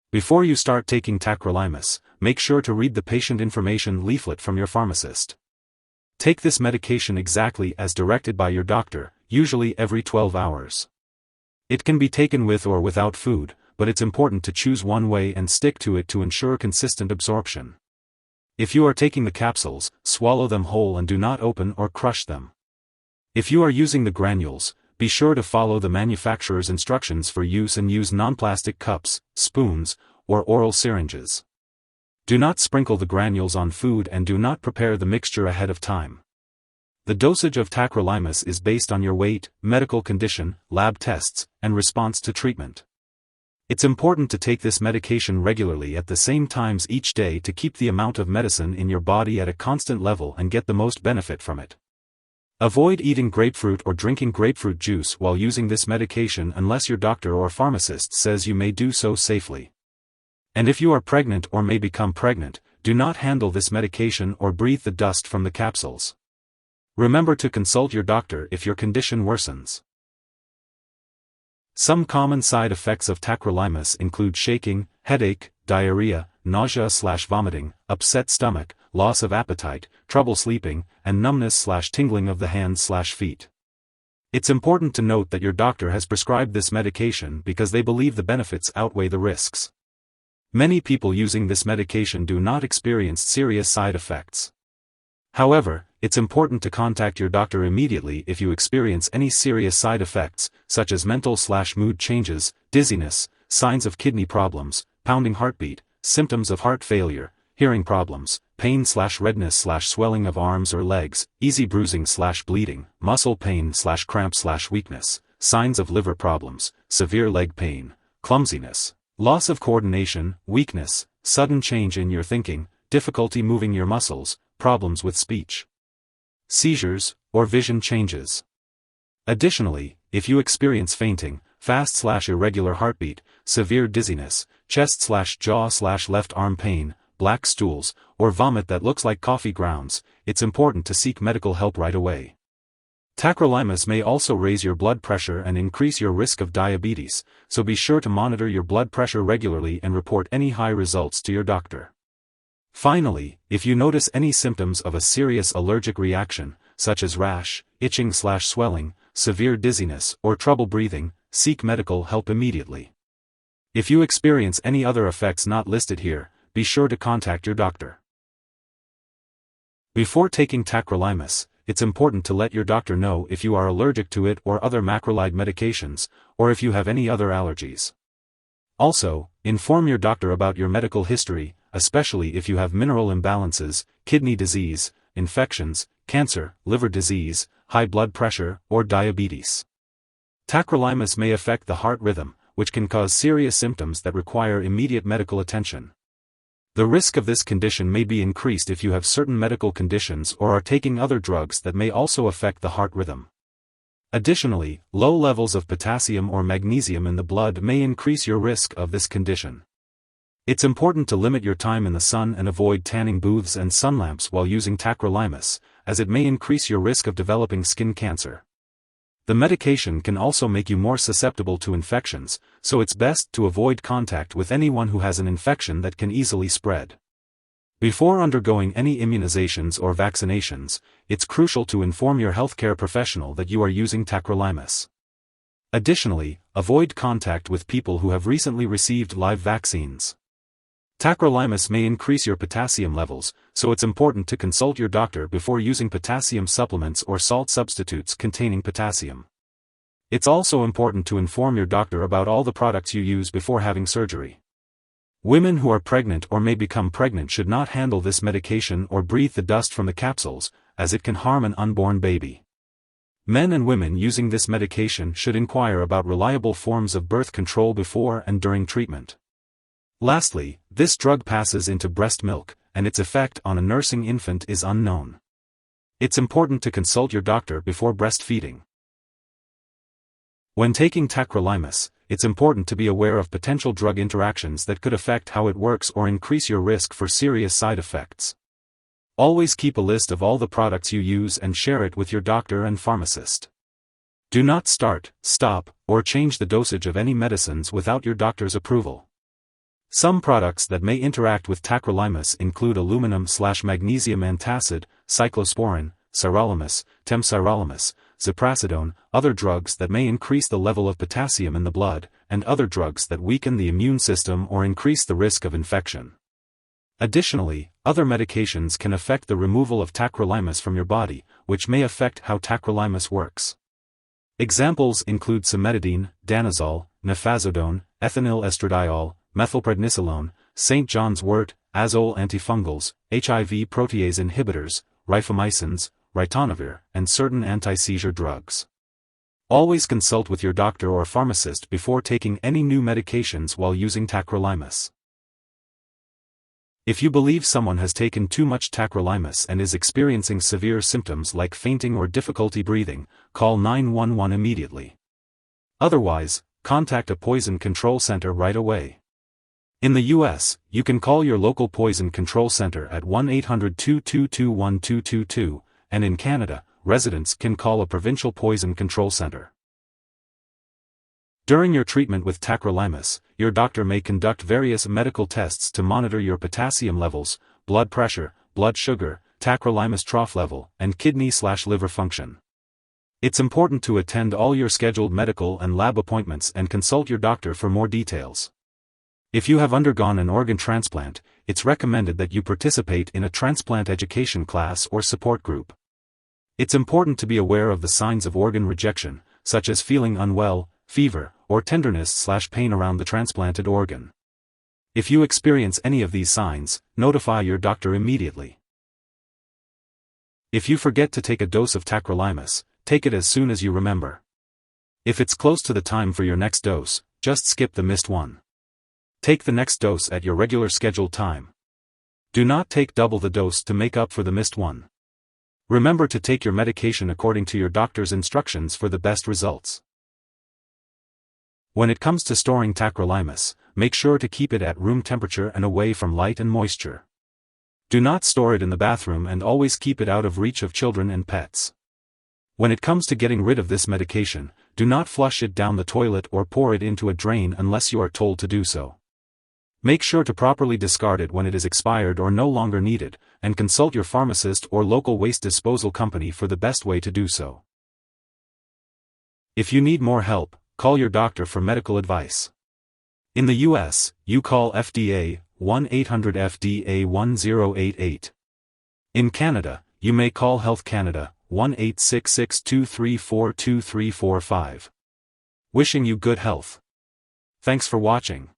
Before you start taking tacrolimus, make sure to read the Patient Information Leaflet from your pharmacist. Take this medication exactly as directed by your doctor, usually every 12 hours. It can be taken with or without food, but it's important to choose one way and stick to it to ensure consistent absorption. If you are taking the capsules, swallow them whole and do not open or crush them. If you are using the granules, be sure to follow the manufacturer's instructions for use and use non-plastic cups, spoons, or oral syringes. Do not sprinkle the granules on food and do not prepare the mixture ahead of time. The dosage of tacrolimus is based on your weight, medical condition, lab tests, and response to treatment. It's important to take this medication regularly at the same times each day to keep the amount of medicine in your body at a constant level and get the most benefit from it. Avoid eating grapefruit or drinking grapefruit juice while using this medication unless your doctor or pharmacist says you may do so safely. And if you are pregnant or may become pregnant, do not handle this medication or breathe the dust from the capsules. Remember to consult your doctor if your condition worsens. Some common side effects of tacrolimus include shaking, headache, diarrhea, nausea/vomiting, upset stomach, loss of appetite, trouble sleeping, and numbness/tingling of the hands/feet. It's important to note that your doctor has prescribed this medication because they believe the benefits outweigh the risks. Many people using this medication do not experience serious side effects. However, it's important to contact your doctor immediately if you experience any serious side effects, such as mental/mood changes, dizziness, signs of kidney problems, pounding heartbeat, symptoms of heart failure, hearing problems, pain/redness/swelling of arms or legs, easy bruising/bleeding, muscle pain/cramp/weakness, signs of liver problems, severe leg pain, clumsiness, loss of coordination, weakness, sudden change in your thinking, difficulty moving your muscles, problems with speech, seizures, or vision changes. Additionally, if you experience fainting, fast/irregular heartbeat, severe dizziness, chest/jaw/left arm pain, black stools, or vomit that looks like coffee grounds, it's important to seek medical help right away. Tacrolimus may also raise your blood pressure and increase your risk of diabetes, so be sure to monitor your blood pressure regularly and report any high results to your doctor. Finally, if you notice any symptoms of a serious allergic reaction, such as rash, itching/swelling, severe dizziness, or trouble breathing, seek medical help immediately. If you experience any other effects not listed here, be sure to contact your doctor. Before taking tacrolimus, it's important to let your doctor know if you are allergic to it or other macrolide medications, or if you have any other allergies. Also, inform your doctor about your medical history, especially if you have mineral imbalances, kidney disease, infections, cancer, liver disease, high blood pressure, or diabetes. Tacrolimus may affect the heart rhythm, which can cause serious symptoms that require immediate medical attention. The risk of this condition may be increased if you have certain medical conditions or are taking other drugs that may also affect the heart rhythm. Additionally, low levels of potassium or magnesium in the blood may increase your risk of this condition. It's important to limit your time in the sun and avoid tanning booths and sun lamps while using tacrolimus, as it may increase your risk of developing skin cancer. The medication can also make you more susceptible to infections, so it's best to avoid contact with anyone who has an infection that can easily spread. Before undergoing any immunizations or vaccinations, it's crucial to inform your healthcare professional that you are using tacrolimus. Additionally, avoid contact with people who have recently received live vaccines. Tacrolimus may increase your potassium levels, so it's important to consult your doctor before using potassium supplements or salt substitutes containing potassium. It's also important to inform your doctor about all the products you use before having surgery. Women who are pregnant or may become pregnant should not handle this medication or breathe the dust from the capsules, as it can harm an unborn baby. Men and women using this medication should inquire about reliable forms of birth control before and during treatment. Lastly, this drug passes into breast milk, and its effect on a nursing infant is unknown. It's important to consult your doctor before breastfeeding. When taking tacrolimus, it's important to be aware of potential drug interactions that could affect how it works or increase your risk for serious side effects. Always keep a list of all the products you use and share it with your doctor and pharmacist. Do not start, stop, or change the dosage of any medicines without your doctor's approval. Some products that may interact with tacrolimus include aluminum/magnesium antacid, cyclosporin, sirolimus, temsirolimus, ziprasidone, other drugs that may increase the level of potassium in the blood, and other drugs that weaken the immune system or increase the risk of infection. Additionally, other medications can affect the removal of tacrolimus from your body, which may affect how tacrolimus works. Examples include cimetidine, danazol, nefazodone, ethinyl estradiol, methylprednisolone, St. John's wort, azole antifungals, HIV protease inhibitors, rifamycins, ritonavir, and certain anti-seizure drugs. Always consult with your doctor or pharmacist before taking any new medications while using tacrolimus. If you believe someone has taken too much tacrolimus and is experiencing severe symptoms like fainting or difficulty breathing, call 911 immediately. Otherwise, contact a poison control center right away. In the U.S., you can call your local poison control center at 1-800-222-1222, and in Canada, residents can call a provincial poison control center. During your treatment with tacrolimus, your doctor may conduct various medical tests to monitor your potassium levels, blood pressure, blood sugar, tacrolimus trough level, and kidney/liver function. It's important to attend all your scheduled medical and lab appointments and consult your doctor for more details. If you have undergone an organ transplant, it's recommended that you participate in a transplant education class or support group. It's important to be aware of the signs of organ rejection, such as feeling unwell, fever, or tenderness/pain around the transplanted organ. If you experience any of these signs, notify your doctor immediately. If you forget to take a dose of tacrolimus, take it as soon as you remember. If it's close to the time for your next dose, just skip the missed one. Take the next dose at your regular scheduled time. Do not take double the dose to make up for the missed one. Remember to take your medication according to your doctor's instructions for the best results. When it comes to storing tacrolimus, make sure to keep it at room temperature and away from light and moisture. Do not store it in the bathroom and always keep it out of reach of children and pets. When it comes to getting rid of this medication, do not flush it down the toilet or pour it into a drain unless you are told to do so. Make sure to properly discard it when it is expired or no longer needed, and consult your pharmacist or local waste disposal company for the best way to do so. If you need more help, call your doctor for medical advice. In the U.S., you call FDA, 1-800-FDA-1088. In Canada, you may call Health Canada, 1-866-234-2345. Wishing you good health. Thanks for watching.